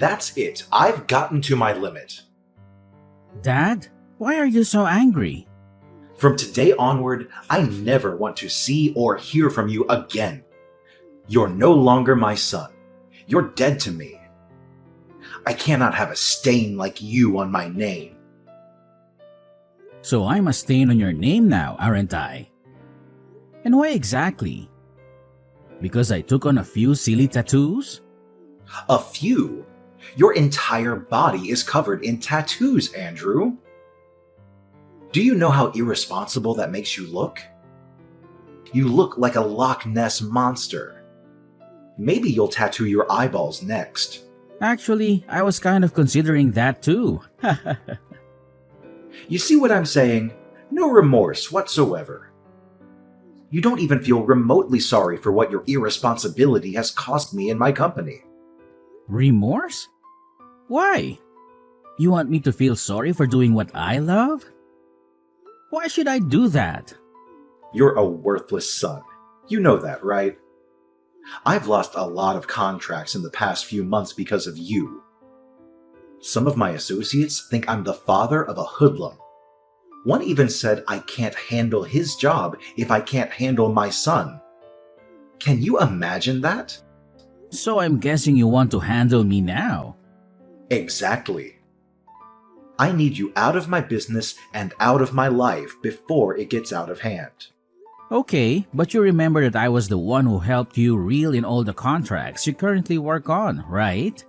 That's it. I've gotten to my limit. Dad, why are you so angry? From today onward, I never want to see or hear from you again. You're no longer my son. You're dead to me. I cannot have a stain like you on my name. So I'm a stain on your name now, aren't I? And why exactly? Because I took on a few silly tattoos? A few? Your entire body is covered in tattoos, Andrew. Do you know how irresponsible that makes you look? You look like a Loch Ness monster. Maybe you'll tattoo your eyeballs next. Actually, I was kind of considering that too. You see what I'm saying? No remorse whatsoever. You don't even feel remotely sorry for what your irresponsibility has cost me in my company. Remorse? Why? You want me to feel sorry for doing what I love? Why should I do that? You're a worthless son. You know that, right? I've lost a lot of contracts in the past few months because of you. Some of my associates think I'm the father of a hoodlum. One even said I can't handle his job if I can't handle my son. Can you imagine that? So I'm guessing you want to handle me now. Exactly. I need you out of my business and out of my life before it gets out of hand. Okay, but you remember that I was the one who helped you reel in all the contracts you currently work on, right?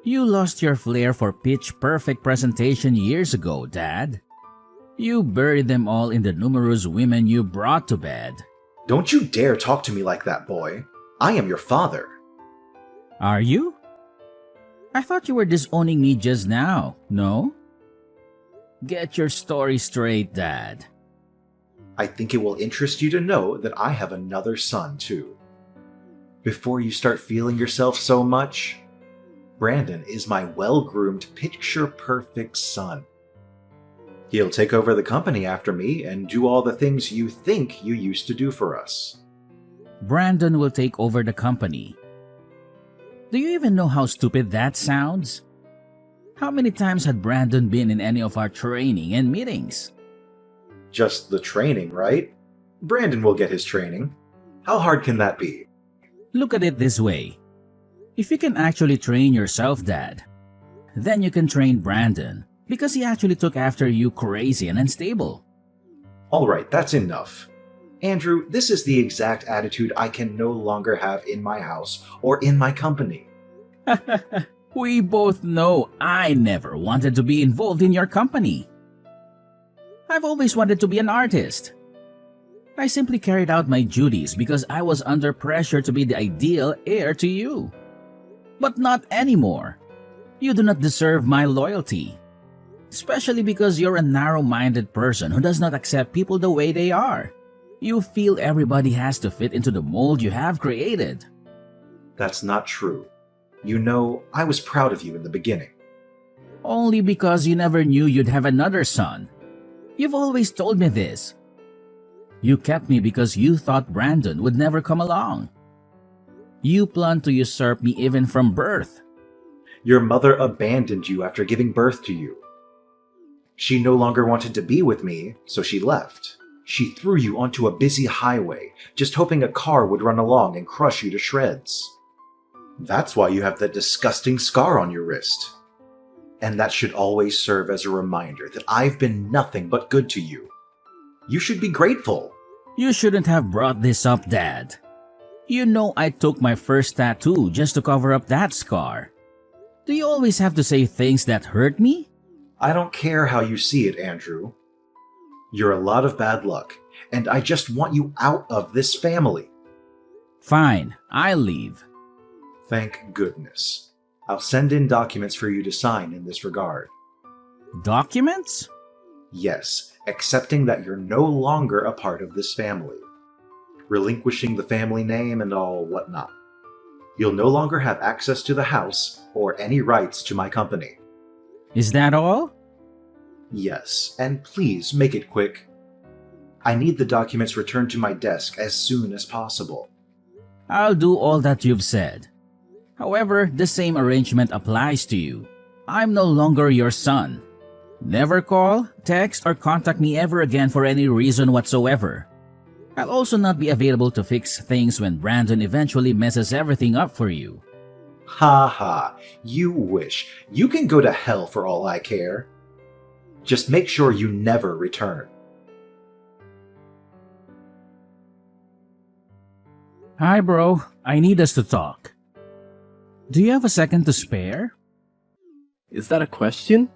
You lost your flair for pitch-perfect presentation years ago, Dad. You buried them all in the numerous women you brought to bed. Don't you dare talk to me like that, boy. I am your father. Are you? I thought you were disowning me just now, no? Get your story straight, Dad. I think it will interest you to know that I have another son, too. Before you start feeling yourself so much, Brandon is my well-groomed, picture-perfect son. He'll take over the company after me and do all the things you think you used to do for us. Brandon will take over the company. Do you even know how stupid that sounds? How many times had Brandon been in any of our training and meetings? Just the training, right? Brandon will get his training. How hard can that be? Look at it this way. If you can actually train yourself, Dad, then you can train Brandon because he actually took after you crazy and unstable. All right, that's enough. Andrew, this is the exact attitude I can no longer have in my house or in my company. We both know I never wanted to be involved in your company. I've always wanted to be an artist. I simply carried out my duties because I was under pressure to be the ideal heir to you. But not anymore. You do not deserve my loyalty. Especially because you're a narrow-minded person who does not accept people the way they are. You feel everybody has to fit into the mold you have created. That's not true. You know, I was proud of you in the beginning. Only because you never knew you'd have another son. You've always told me this. You kept me because you thought Brandon would never come along. You planned to usurp me even from birth. Your mother abandoned you after giving birth to you. She no longer wanted to be with me, so she left. She threw you onto a busy highway, just hoping a car would run along and crush you to shreds. That's why you have that disgusting scar on your wrist. And that should always serve as a reminder that I've been nothing but good to you. You should be grateful. You shouldn't have brought this up, Dad. You know I took my first tattoo just to cover up that scar. Do you always have to say things that hurt me? I don't care how you see it, Andrew. You're a lot of bad luck, and I just want you out of this family. Fine, I'll leave. Thank goodness. I'll send in documents for you to sign in this regard. Documents? Yes, accepting that you're no longer a part of this family. Relinquishing the family name and all whatnot. You'll no longer have access to the house or any rights to my company. Is that all? Yes, and please make it quick. I need the documents returned to my desk as soon as possible. I'll do all that you've said. However, the same arrangement applies to you. I'm no longer your son. Never call, text, or contact me ever again for any reason whatsoever. I'll also not be available to fix things when Brandon eventually messes everything up for you. Ha ha, you wish. You can go to hell for all I care. Just make sure you never return. Hi bro, I need us to talk. Do you have a second to spare? Is that a question?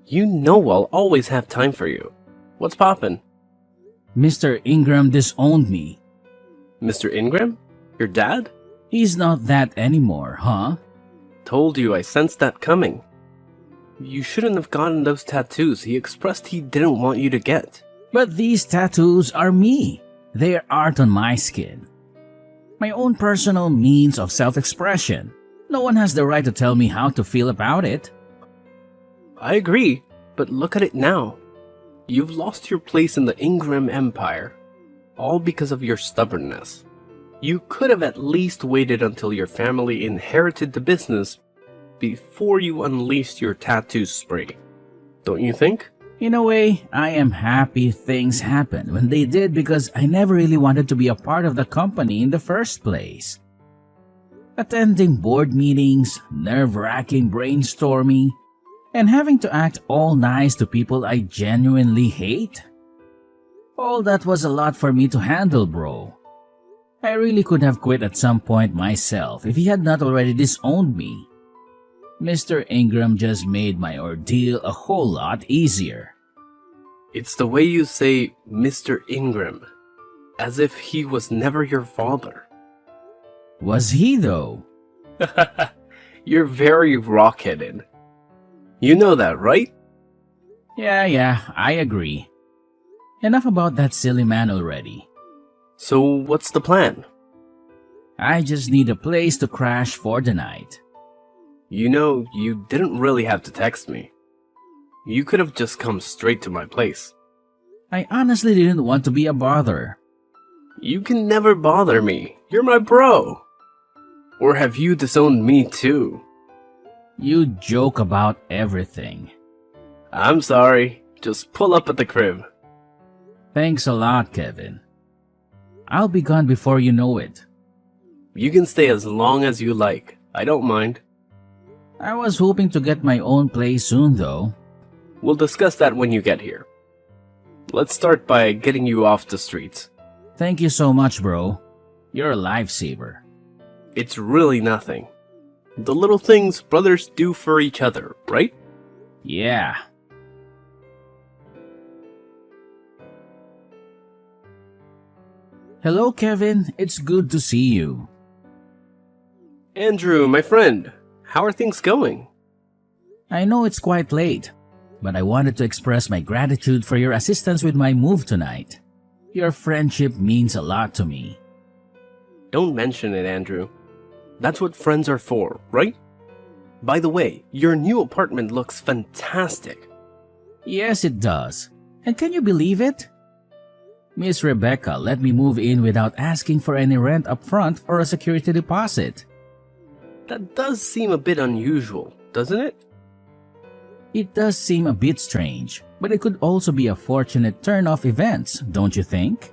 You know I'll always have time for you. What's poppin'? Mr. Ingram disowned me. Mr. Ingram? Your dad? He's not that anymore, huh? Told you I sensed that coming. You shouldn't have gotten those tattoos he expressed he didn't want you to get. But these tattoos are me. They're art on my skin. My own personal means of self-expression. No one has the right to tell me how to feel about it. I agree, but look at it now. You've lost your place in the Ingram Empire, all because of your stubbornness. You could have at least waited until your family inherited the business before you unleashed your tattoo spree. Don't you think? In a way, I am happy things happened when they did because I never really wanted to be a part of the company in the first place. Attending board meetings, nerve-wracking brainstorming, and having to act all nice to people I genuinely hate? All that was a lot for me to handle, bro. I really could have quit at some point myself if he had not already disowned me. Mr. Ingram just made my ordeal a whole lot easier. It's the way you say Mr. Ingram, as if he was never your father. Was he though? You're very rock-headed. You know that, right? Yeah, I agree. Enough about that silly man already. So what's the plan? I just need a place to crash for the night. You know, you didn't really have to text me. You could have just come straight to my place. I honestly didn't want to be a bother. You can never bother me. You're my bro. Or have you disowned me too? You joke about everything. I'm sorry. Just pull up at the crib. Thanks a lot, Kevin. I'll be gone before you know it. You can stay as long as you like. I don't mind. I was hoping to get my own place soon, though. We'll discuss that when you get here. Let's start by getting you off the streets. Thank you so much, bro. You're a lifesaver. It's really nothing. The little things brothers do for each other, right? Yeah. Hello, Kevin. It's good to see you. Andrew, my friend, how are things going? I know it's quite late, but I wanted to express my gratitude for your assistance with my move tonight. Your friendship means a lot to me. Don't mention it, Andrew. That's what friends are for, right? By the way, your new apartment looks fantastic. Yes, it does. And can you believe it? Miss Rebecca let me move in without asking for any rent up front or a security deposit. That does seem a bit unusual, doesn't it? It does seem a bit strange, but it could also be a fortunate turn of events, don't you think?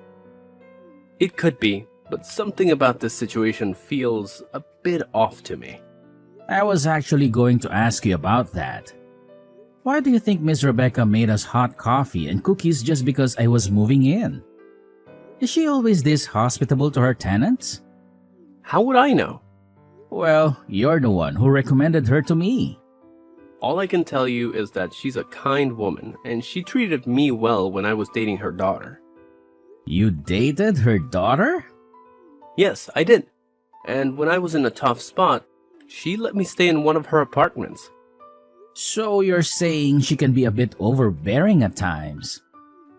It could be, but something about this situation feels a bit off to me. I was actually going to ask you about that. Why do you think Miss Rebecca made us hot coffee and cookies just because I was moving in? Is she always this hospitable to her tenants? How would I know? Well, you're the one who recommended her to me. All I can tell you is that she's a kind woman, and she treated me well when I was dating her daughter. You dated her daughter? Yes, I did. And when I was in a tough spot, she let me stay in one of her apartments. So you're saying she can be a bit overbearing at times?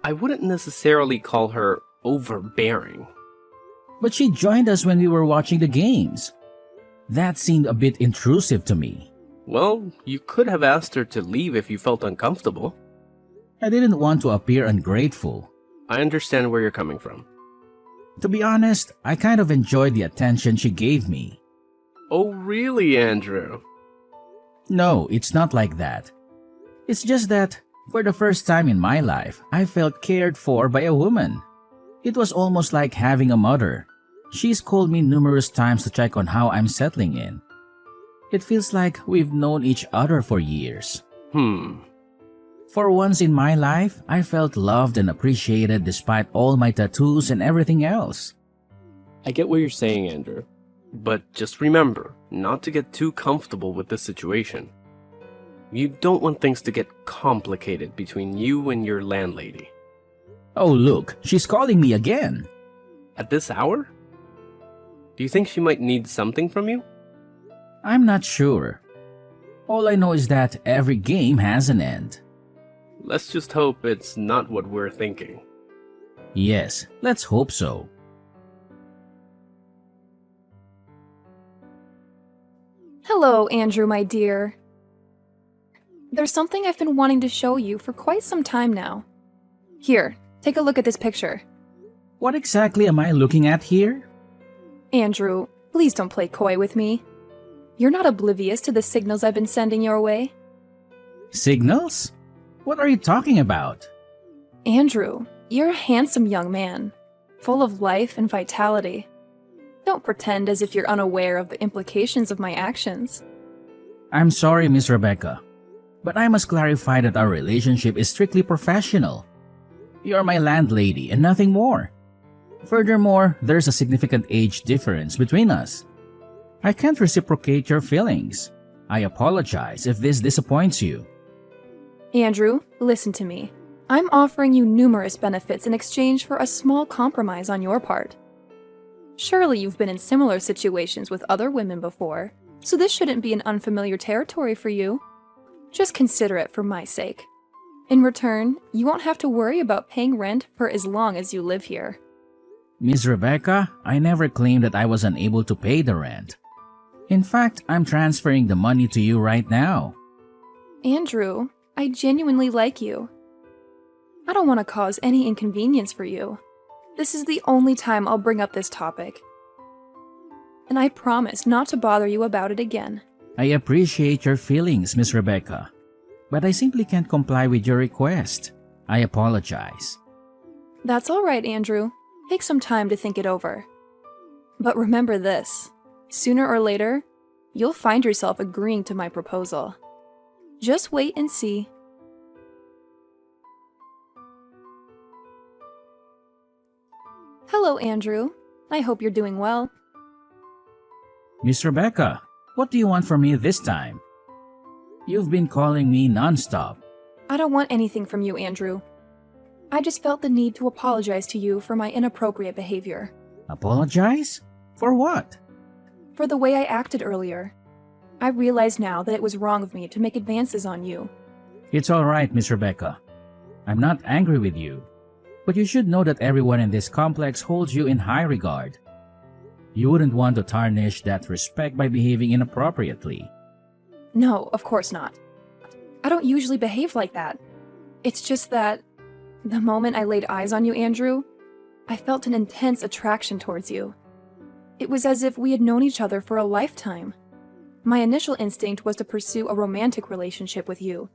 I wouldn't necessarily call her overbearing. But she joined us when we were watching the games. That seemed a bit intrusive to me. Well, you could have asked her to leave if you felt uncomfortable. I didn't want to appear ungrateful. I understand where you're coming from. To be honest, I kind of enjoyed the attention she gave me. Oh, really, Andrew? No, it's not like that. It's just that, for the first time in my life, I felt cared for by a woman. It was almost like having a mother. She's called me numerous times to check on how I'm settling in. It feels like we've known each other for years. For once in my life, I felt loved and appreciated despite all my tattoos and everything else. I get what you're saying, Andrew. But just remember not to get too comfortable with this situation. You don't want things to get complicated between you and your landlady. Oh, look, she's calling me again. At this hour? Do you think she might need something from you? I'm not sure. All I know is that every game has an end. Let's just hope it's not what we're thinking. Yes, let's hope so. Hello, Andrew, my dear. There's something I've been wanting to show you for quite some time now. Here, take a look at this picture. What exactly am I looking at here? Andrew, please don't play coy with me. You're not oblivious to the signals I've been sending your way. Signals? What are you talking about? Andrew, you're a handsome young man, full of life and vitality. Don't pretend as if you're unaware of the implications of my actions. I'm sorry, Miss Rebecca, but I must clarify that our relationship is strictly professional. You're my landlady and nothing more. Furthermore, there's a significant age difference between us. I can't reciprocate your feelings. I apologize if this disappoints you. Andrew, listen to me. I'm offering you numerous benefits in exchange for a small compromise on your part. Surely you've been in similar situations with other women before, so this shouldn't be an unfamiliar territory for you. Just consider it for my sake. In return, you won't have to worry about paying rent for as long as you live here. Miss Rebecca, I never claimed that I was unable to pay the rent. In fact, I'm transferring the money to you right now. Andrew, I genuinely like you. I don't want to cause any inconvenience for you. This is the only time I'll bring up this topic. And I promise not to bother you about it again. I appreciate your feelings, Miss Rebecca, but I simply can't comply with your request. I apologize. That's all right, Andrew. Take some time to think it over. But remember this, sooner or later, you'll find yourself agreeing to my proposal. Just wait and see. Hello, Andrew. I hope you're doing well. Miss Rebecca, what do you want from me this time? You've been calling me nonstop. I don't want anything from you, Andrew. I just felt the need to apologize to you for my inappropriate behavior. Apologize? For what? For the way I acted earlier. I realize now that it was wrong of me to make advances on you. It's all right, Miss Rebecca. I'm not angry with you, but you should know that everyone in this complex holds you in high regard. You wouldn't want to tarnish that respect by behaving inappropriately. No, of course not. I don't usually behave like that. It's just that, the moment I laid eyes on you, Andrew, I felt an intense attraction towards you. It was as if we had known each other for a lifetime. My initial instinct was to pursue a romantic relationship with you,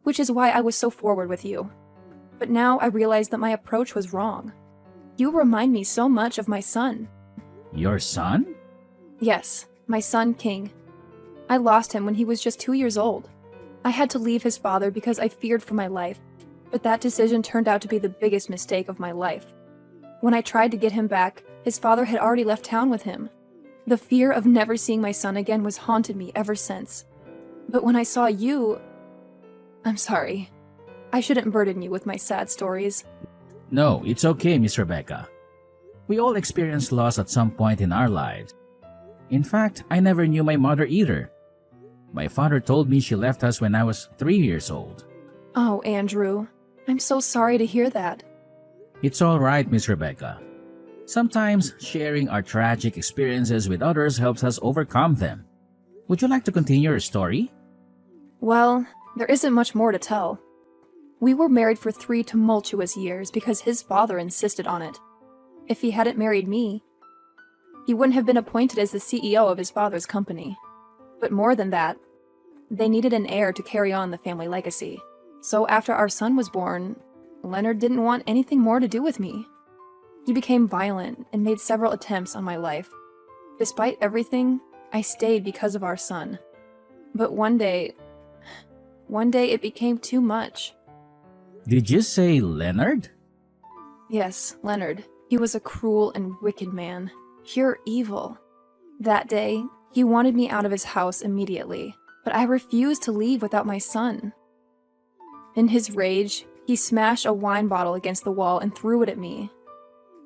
which is why I was so forward with you. But now I realize that my approach was wrong. You remind me so much of my son. Your son? Yes, my son, King. I lost him when he was just 2 years old. I had to leave his father because I feared for my life, but that decision turned out to be the biggest mistake of my life. When I tried to get him back, his father had already left town with him. The fear of never seeing my son again was haunted me ever since. But when I saw you... I'm sorry. I shouldn't burden you with my sad stories. No, it's okay, Miss Rebecca. We all experience loss at some point in our lives. In fact, I never knew my mother either. My father told me she left us when I was 3 years old. Oh, Andrew. I'm so sorry to hear that. It's all right, Miss Rebecca. Sometimes sharing our tragic experiences with others helps us overcome them. Would you like to continue your story? Well, there isn't much more to tell. We were married for 3 tumultuous years because his father insisted on it. If he hadn't married me... he wouldn't have been appointed as the CEO of his father's company. But more than that, they needed an heir to carry on the family legacy. So after our son was born, Leonard didn't want anything more to do with me. He became violent and made several attempts on my life. Despite everything, I stayed because of our son. But one day it became too much. Did you say Leonard? Yes, Leonard. He was a cruel and wicked man. Pure evil. That day, he wanted me out of his house immediately, but I refused to leave without my son. In his rage, he smashed a wine bottle against the wall and threw it at me.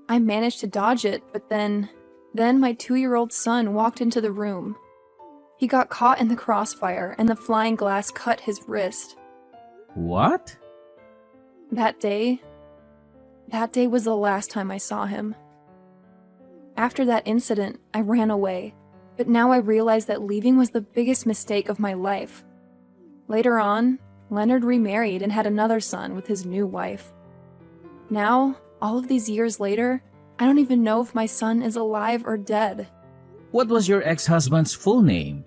I managed to dodge it, but then my 2-year-old son walked into the room. He got caught in the crossfire, and the flying glass cut his wrist. What? That day was the last time I saw him. After that incident, I ran away, but now I realize that leaving was the biggest mistake of my life. Later on, Leonard remarried and had another son with his new wife. Now, all of these years later, I don't even know if my son is alive or dead. What was your ex-husband's full name?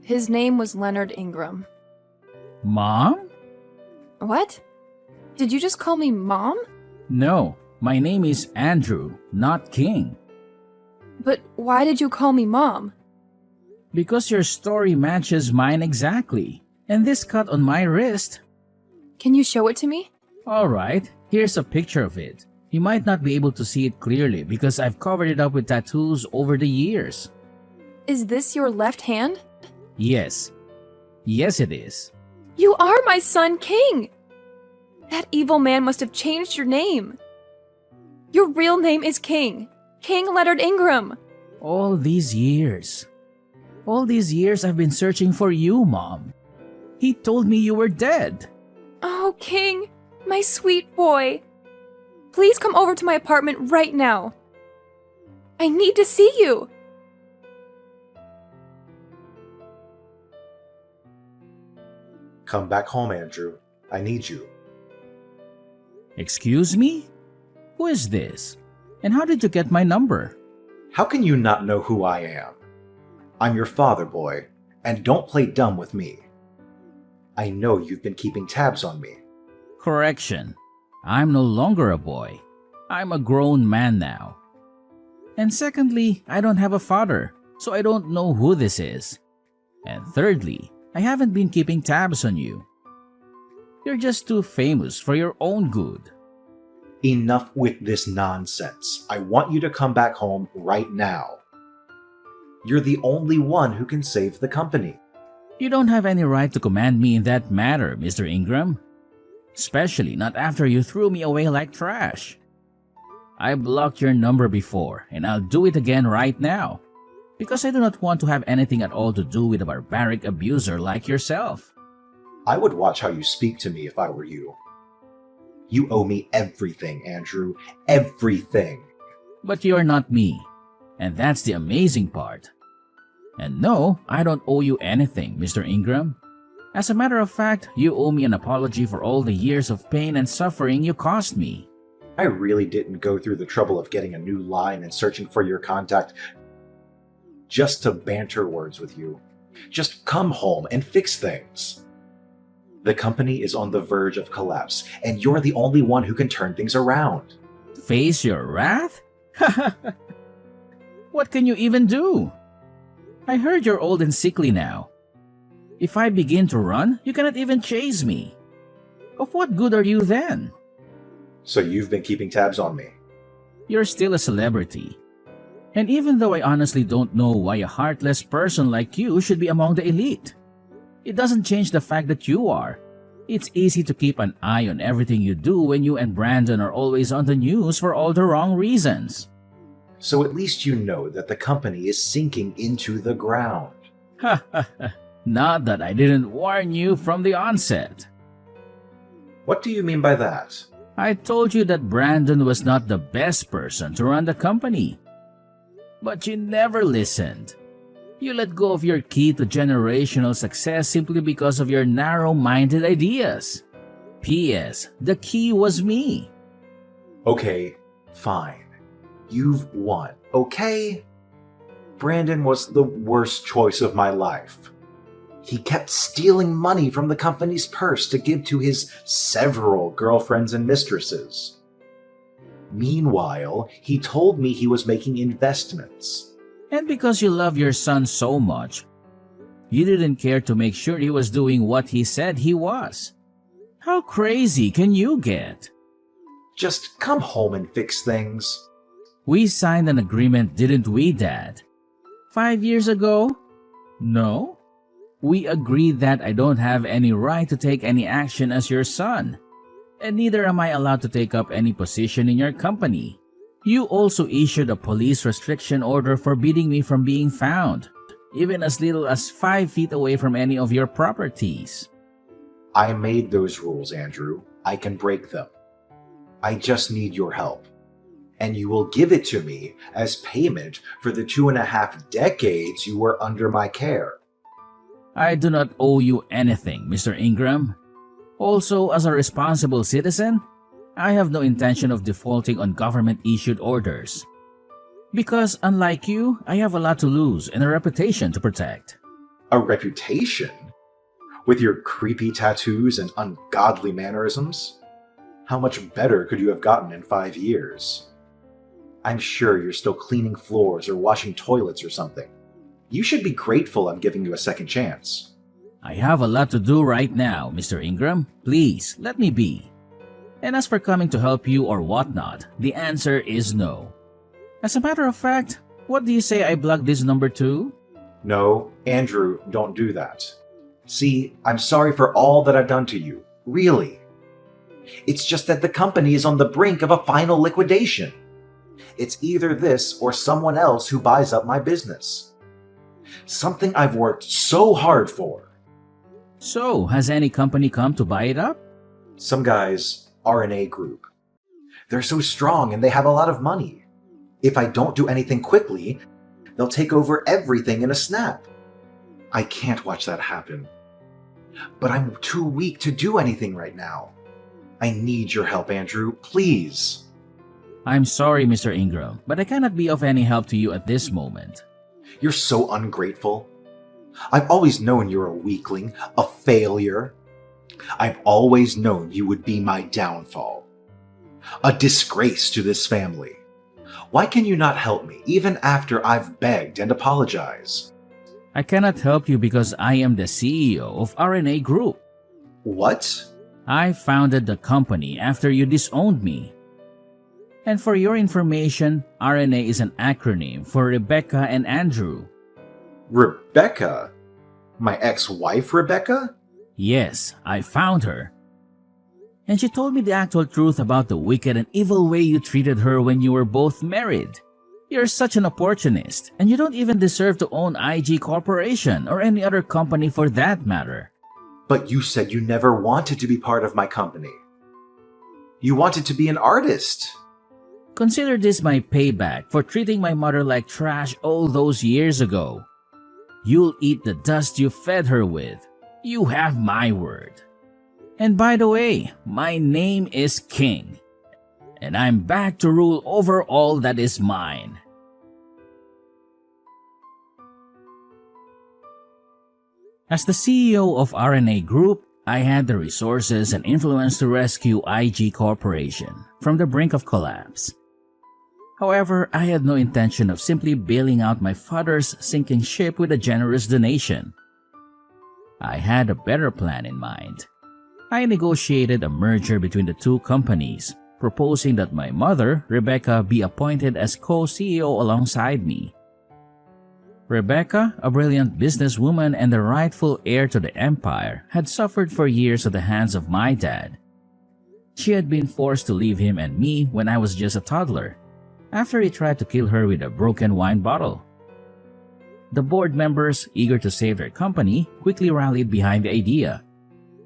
His name was Leonard Ingram. Mom? What? Did you just call me Mom? No, my name is Andrew, not King. But why did you call me Mom? Because your story matches mine exactly. And this cut on my wrist. Can you show it to me? Alright, here's a picture of it. You might not be able to see it clearly because I've covered it up with tattoos over the years. Is this your left hand? Yes. Yes, it is. You are my son, King! That evil man must have changed your name. Your real name is King. King Leonard Ingram. All these years I've been searching for you, Mom. He told me you were dead. Oh, King, my sweet boy. Please come over to my apartment right now. I need to see you. Come back home, Andrew. I need you. Excuse me? Who is this? And how did you get my number? How can you not know who I am? I'm your father, boy, and don't play dumb with me. I know you've been keeping tabs on me. Correction. I'm no longer a boy. I'm a grown man now. And secondly, I don't have a father, so I don't know who this is. And thirdly, I haven't been keeping tabs on you. You're just too famous for your own good. Enough with this nonsense. I want you to come back home right now. You're the only one who can save the company. You don't have any right to command me in that matter, Mr. Ingram. Especially not after you threw me away like trash. I blocked your number before, and I'll do it again right now. Because I do not want to have anything at all to do with a barbaric abuser like yourself. I would watch how you speak to me if I were you. You owe me everything, Andrew. Everything. But you're not me. And that's the amazing part. And no, I don't owe you anything, Mr. Ingram. As a matter of fact, you owe me an apology for all the years of pain and suffering you caused me. I really didn't go through the trouble of getting a new line and searching for your contact just to banter words with you. Just come home and fix things. The company is on the verge of collapse, and you're the only one who can turn things around. Face your wrath? What can you even do? I heard you're old and sickly now. If I begin to run, you cannot even chase me. Of what good are you then? So you've been keeping tabs on me. You're still a celebrity. And even though I honestly don't know why a heartless person like you should be among the elite, it doesn't change the fact that you are. It's easy to keep an eye on everything you do when you and Brandon are always on the news for all the wrong reasons. So at least you know that the company is sinking into the ground. Not that I didn't warn you from the onset. What do you mean by that? I told you that Brandon was not the best person to run the company. But you never listened. You let go of your key to generational success simply because of your narrow-minded ideas. P.S. The key was me. Okay, fine. You've won, okay? Brandon was the worst choice of my life. He kept stealing money from the company's purse to give to his several girlfriends and mistresses. Meanwhile, he told me he was making investments. And because you love your son so much, you didn't care to make sure he was doing what he said he was. How crazy can you get? Just come home and fix things. We signed an agreement, didn't we, Dad? 5 years ago? No? We agreed that I don't have any right to take any action as your son, and neither am I allowed to take up any position in your company. You also issued a police restriction order forbidding me from being found, even as little as 5 feet away from any of your properties. I made those rules, Andrew. I can break them. I just need your help. And you will give it to me as payment for the 2.5 decades you were under my care. I do not owe you anything, Mr. Ingram. Also, as a responsible citizen, I have no intention of defaulting on government-issued orders. Because, unlike you, I have a lot to lose and a reputation to protect. A reputation? With your creepy tattoos and ungodly mannerisms? How much better could you have gotten in 5 years? I'm sure you're still cleaning floors or washing toilets or something. You should be grateful I'm giving you a second chance. I have a lot to do right now, Mr. Ingram. Please, let me be. And as for coming to help you or whatnot, the answer is no. As a matter of fact, what do you say I block this number too? No, Andrew, don't do that. See, I'm sorry for all that I've done to you. Really. It's just that the company is on the brink of a final liquidation. It's either this or someone else who buys up my business. Something I've worked so hard for. So, has any company come to buy it up? Some guys, RNA Group. They're so strong and they have a lot of money. If I don't do anything quickly, they'll take over everything in a snap. I can't watch that happen. But I'm too weak to do anything right now. I need your help, Andrew. Please. I'm sorry, Mr. Ingram, but I cannot be of any help to you at this moment. You're so ungrateful. I've always known you're a weakling, a failure. I've always known you would be my downfall. A disgrace to this family. Why can you not help me, even after I've begged and apologized? I cannot help you because I am the CEO of RNA Group. What? I founded the company after you disowned me. And for your information, RNA is an acronym for Rebecca and Andrew. Rebecca? My ex-wife, Rebecca? Yes, I found her. And she told me the actual truth about the wicked and evil way you treated her when you were both married. You're such an opportunist, and you don't even deserve to own IG Corporation or any other company for that matter. But you said you never wanted to be part of my company. You wanted to be an artist. Consider this my payback for treating my mother like trash all those years ago. You'll eat the dust you fed her with. You have my word. And by the way, my name is King. And I'm back to rule over all that is mine. As the CEO of RNA Group, I had the resources and influence to rescue IG Corporation from the brink of collapse. However, I had no intention of simply bailing out my father's sinking ship with a generous donation. I had a better plan in mind. I negotiated a merger between the two companies, proposing that my mother, Rebecca, be appointed as co-CEO alongside me. Rebecca, a brilliant businesswoman and the rightful heir to the empire, had suffered for years at the hands of my dad. She had been forced to leave him and me when I was just a toddler, after he tried to kill her with a broken wine bottle. The board members, eager to save their company, quickly rallied behind the idea.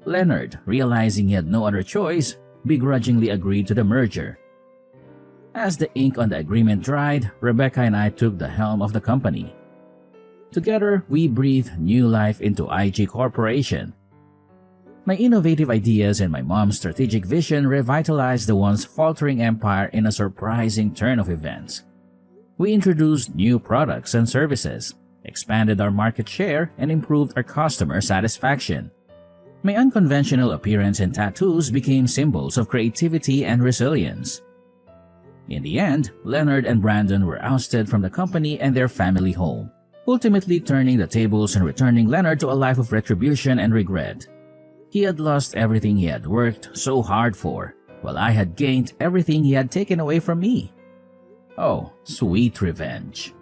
Leonard, realizing he had no other choice, begrudgingly agreed to the merger. As the ink on the agreement dried, Rebecca and I took the helm of the company. Together, we breathed new life into IG Corporation. My innovative ideas and my mom's strategic vision revitalized the once faltering empire in a surprising turn of events. We introduced new products and services, expanded our market share, and improved our customer satisfaction. My unconventional appearance and tattoos became symbols of creativity and resilience. In the end, Leonard and Brandon were ousted from the company and their family home, ultimately turning the tables and returning Leonard to a life of retribution and regret. He had lost everything he had worked so hard for, while I had gained everything he had taken away from me. Oh, sweet revenge.